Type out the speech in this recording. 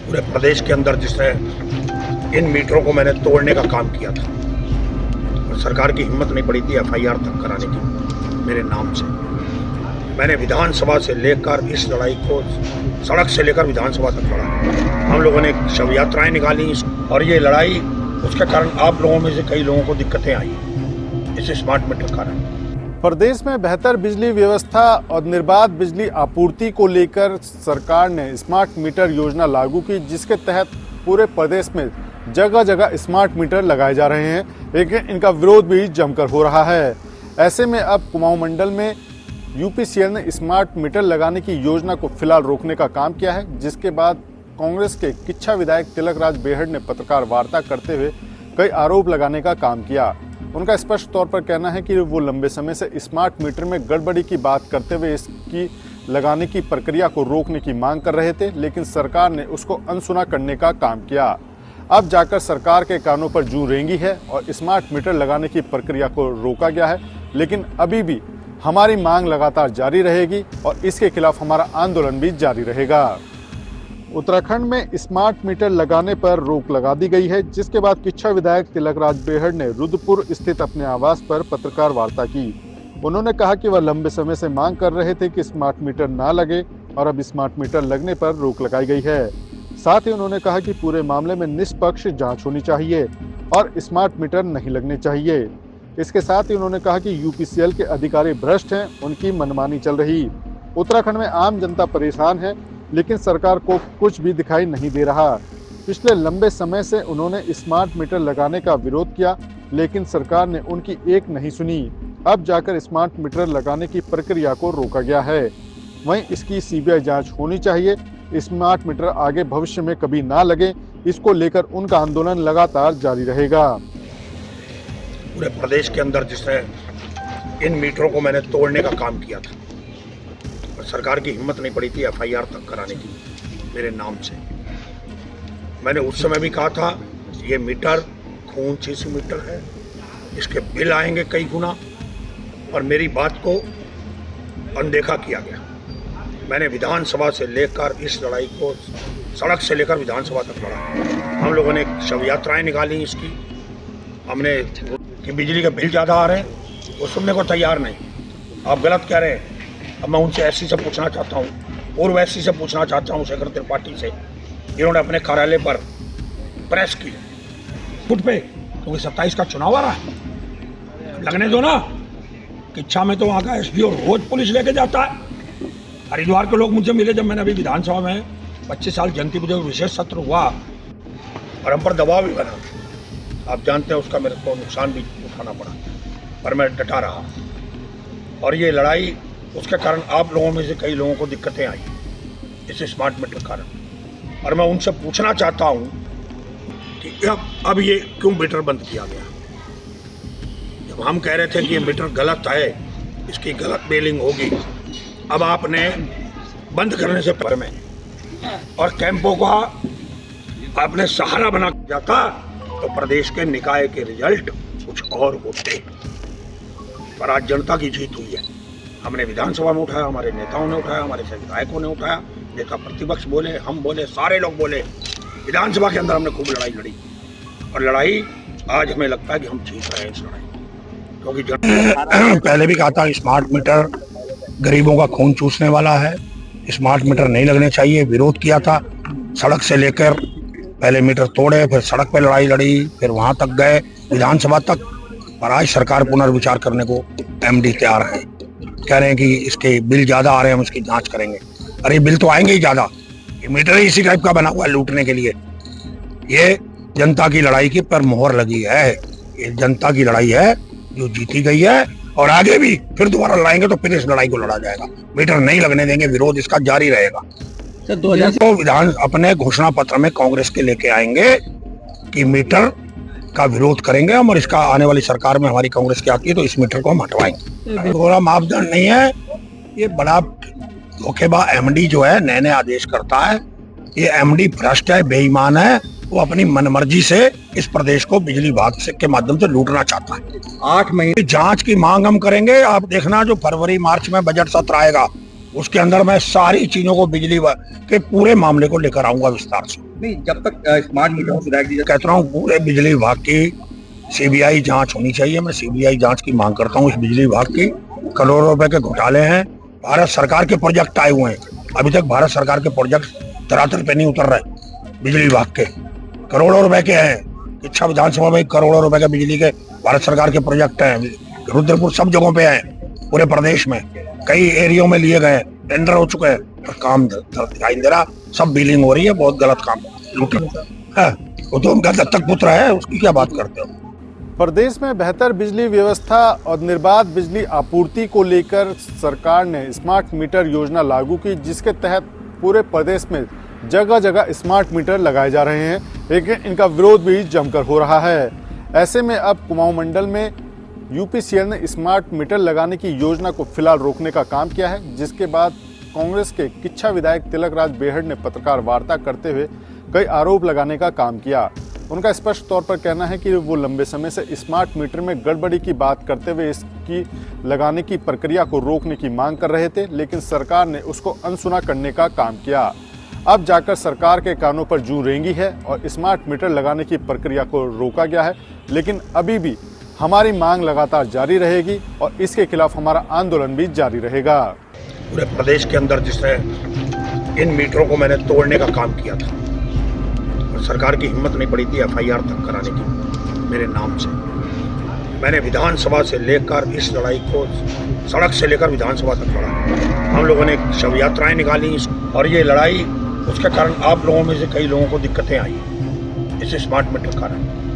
पूरे प्रदेश के अंदर जिसने इन मीटरों को मैंने तोड़ने का काम किया था और सरकार की हिम्मत नहीं पड़ी थी एफआईआर तक कराने की मेरे नाम से। मैंने विधानसभा से लेकर इस लड़ाई को सड़क से लेकर विधानसभा तक लड़ा। हम लोगों ने शव यात्राएं निकाली और ये लड़ाई उसके कारण आप लोगों में से कई लोगों को दिक्कतें आई इस स्मार्ट मीटर कारण। प्रदेश में बेहतर बिजली व्यवस्था और निर्बाध बिजली आपूर्ति को लेकर सरकार ने स्मार्ट मीटर योजना लागू की, जिसके तहत पूरे प्रदेश में जगह जगह स्मार्ट मीटर लगाए जा रहे हैं, लेकिन इनका विरोध भी जमकर हो रहा है। ऐसे में अब कुमाऊं मंडल में यूपीसीएल ने स्मार्ट मीटर लगाने की योजना को फिलहाल रोकने का काम किया है, जिसके बाद कांग्रेस के किच्छा विधायक तिलक राज बेहड़ ने पत्रकार वार्ता करते हुए कई आरोप लगाने का काम किया। उनका स्पष्ट तौर पर कहना है कि वो लंबे समय से स्मार्ट मीटर में गड़बड़ी की बात करते हुए इसकी लगाने की प्रक्रिया को रोकने की मांग कर रहे थे, लेकिन सरकार ने उसको अनसुना करने का काम किया। अब जाकर सरकार के कानों पर जूं रेंगी है और स्मार्ट मीटर लगाने की प्रक्रिया को रोका गया है, लेकिन अभी भी हमारी मांग लगातार जारी रहेगी और इसके खिलाफ हमारा आंदोलन भी जारी रहेगा। उत्तराखंड में स्मार्ट मीटर लगाने पर रोक लगा दी गई है, जिसके बाद किच्छा विधायक तिलक राज बेहड़ ने रुद्रपुर स्थित अपने आवास पर पत्रकार वार्ता की। उन्होंने कहा कि वह लंबे समय से मांग कर रहे थे कि स्मार्ट मीटर ना लगे और अब स्मार्ट मीटर लगने पर रोक लगाई गई है। साथ ही उन्होंने कहा कि पूरे मामले में निष्पक्ष जांच होनी चाहिए और स्मार्ट मीटर नहीं लगने चाहिए। इसके साथ ही उन्होंने कहा कि यूपीसीएल के अधिकारी भ्रष्ट हैं, उनकी मनमानी चल रही। उत्तराखंड में आम जनता परेशान है, लेकिन सरकार को कुछ भी दिखाई नहीं दे रहा। पिछले लंबे समय से उन्होंने स्मार्ट मीटर लगाने का विरोध किया, लेकिन सरकार ने उनकी एक नहीं सुनी। अब जाकर स्मार्ट मीटर लगाने की प्रक्रिया को रोका गया है। वहीं इसकी सीबीआई जांच होनी चाहिए। स्मार्ट मीटर आगे भविष्य में कभी ना लगे, इसको लेकर उनका आंदोलन लगातार जारी रहेगा। पूरे प्रदेश के अंदर जिसने इन मीटरों को मैंने तोड़ने का काम किया था और सरकार की हिम्मत नहीं पड़ी थी एफआईआर तक कराने की मेरे नाम से। मैंने उस समय भी कहा था ये मीटर खून सी मीटर है, इसके बिल आएंगे कई गुना, और मेरी बात को अनदेखा किया गया। मैंने विधानसभा से लेकर इस लड़ाई को सड़क से लेकर विधानसभा तक लड़ा। हम लोगों ने शव यात्राएं निकाली इसकी। हमने कि बिजली के बिल ज़्यादा आ रहे हैं, वो सुनने को तैयार नहीं। आप गलत कह रहे हैं। अब मैं उनसे एससी से पूछना चाहता हूँ, पूर्व एससी से पूछना चाहता हूँ, शेखर त्रिपाठी से, इन्होंने अपने कार्यालय पर प्रेस की फुट पे, क्योंकि 27 का चुनाव आ रहा है, लगने दो ना। किच्छा में तो वहाँ का एसडीओ रोज पुलिस लेके जाता है। हरिद्वार के लोग मुझे मिले जब मैंने अभी विधानसभा में 25 साल जयंती पूजा विशेष सत्र हुआ और हम पर दबाव भी बना। आप जानते हैं उसका मेरे को नुकसान भी उठाना पड़ा, पर मैं डटा रहा। और ये लड़ाई उसके कारण आप लोगों में से कई लोगों को दिक्कतें आई इस स्मार्ट मीटर कारण। और मैं उनसे पूछना चाहता हूँ कि अब ये क्यों मीटर बंद किया गया। जब हम कह रहे थे कि ये मीटर गलत है, इसकी गलत बिलिंग होगी, अब आपने बंद करने से पहले में और कैंपों का आपने सहारा बना जाता तो प्रदेश के निकाय के रिजल्ट कुछ और होते। पर आज जनता की जीत हुई है। हमने विधानसभा में उठाया, हमारे नेताओं ने उठाया, हमारे विधायकों ने उठाया, नेता प्रतिपक्ष बोले, हम बोले, सारे लोग बोले। विधानसभा के अंदर हमने खूब लड़ाई लड़ी और लड़ाई आज हमें लगता है कि हम जीत रहे हैं इस लड़ाई, क्योंकि पहले भी कहा था स्मार्ट मीटर गरीबों का खून चूसने वाला है, स्मार्ट मीटर नहीं लगने चाहिए। विरोध किया था सड़क से लेकर, पहले मीटर तोड़े, फिर सड़क पे लड़ाई लड़ी, फिर वहां तक गए विधानसभा तक। और आज सरकार पुनर्विचार करने को एमडी तैयार है, कह रहे हैं कि इसके बिल ज्यादा आ रहे हैं, हम इसकी जांच करेंगे। अरे बिल तो आएंगे ही ज्यादा, ये मीटर ही इसी टाइप का बना हुआ है लूटने के लिए। ये जनता की लड़ाई की पर मोहर लगी है, ये जनता की लड़ाई है जो जीती गई है और आगे भी फिर दोबारा लड़ाएंगे तो फिर इस लड़ाई को लड़ा जाएगा। मीटर नहीं लगने देंगे, विरोध इसका जारी रहेगा। तो विधान अपने घोषणा पत्र में कांग्रेस के लेके आएंगे कि मीटर का विरोध करेंगे हम, और इसका आने वाली सरकार में हमारी कांग्रेस की आती है तो इस मीटर को हम हटवाएंगे। थोड़ा मापदंड नहीं है, ये बड़ा धोखेबाज एमडी जो है नए नए आदेश करता है। ये एमडी भ्रष्ट है, बेईमान है, वो अपनी मनमर्जी से इस प्रदेश को बिजली विभाग के माध्यम से लूटना चाहता है। 8 महीने जांच की मांग हम करेंगे। आप देखना जो फरवरी मार्च में बजट सत्र आएगा उसके अंदर मैं सारी चीजों को बिजली के पूरे मामले को लेकर आऊंगा विस्तार से। नहीं, जब तक स्मार्ट मीटर को सुधार दिया कहता हूँ पूरे बिजली विभाग की सीबीआई जांच होनी चाहिए। मैं सीबीआई जांच की मांग करता हूँ इस बिजली विभाग की। करोड़ों रुपए के घोटाले हैं, भारत सरकार के प्रोजेक्ट आए हुए हैं, अभी तक भारत सरकार के प्रोजेक्ट धरातल पे नहीं उतर रहे। बिजली विभाग के करोड़ों रुपए के हैं, इच्छा विधानसभा में करोड़ों रुपए के बिजली के भारत सरकार के प्रोजेक्ट हैं। रुद्रपुर सब जगहों पे हैं, पूरे प्रदेश में कई एरियो में लिए गए, टेंडर हो चुके हैं, पर काम दिखाई दे रहा, सब बिलिंग हो रही है, बहुत गलत काम है। वो तो उनका दत्तक पुत्र है, उसकी क्या बात करते हो। प्रदेश में बेहतर बिजली व्यवस्था और निर्बाध बिजली आपूर्ति को लेकर सरकार ने स्मार्ट मीटर योजना लागू की, जिसके तहत पूरे प्रदेश में जगह जगह स्मार्ट मीटर लगाए जा रहे हैं, लेकिन इनका विरोध भी जमकर हो रहा है। ऐसे में अब कुमाऊं मंडल में यूपीसीएल ने स्मार्ट मीटर लगाने की योजना को फिलहाल रोकने का काम किया है, जिसके बाद कांग्रेस के किच्छा विधायक तिलक राज बेहड़ ने पत्रकार वार्ता करते हुए कई आरोप लगाने का काम किया। उनका स्पष्ट तौर पर कहना है कि वो लंबे समय से स्मार्ट मीटर में गड़बड़ी की बात करते हुए इसकी लगाने की प्रक्रिया को रोकने की मांग कर रहे थे, लेकिन सरकार ने उसको अनसुना करने का काम किया। अब जाकर सरकार के कानों पर जूं रेंगी है और स्मार्ट मीटर लगाने की प्रक्रिया को रोका गया है, लेकिन अभी भी हमारी मांग लगातार जारी रहेगी और इसके खिलाफ हमारा आंदोलन भी जारी रहेगा। पूरे प्रदेश के अंदर जिसने इन मीटरों को मैंने तोड़ने का काम किया था, और सरकार की हिम्मत नहीं पड़ी थी एफआईआर तक कराने की मेरे नाम से। मैंने विधानसभा से लेकर इस लड़ाई को, सड़क से लेकर विधानसभा तक लड़ा। हम लोगों ने शव यात्राएं निकाली, और ये लड़ाई उसके कारण आप लोगों में से कई लोगों को दिक्कतें आई इस स्मार्ट मीटर कारण।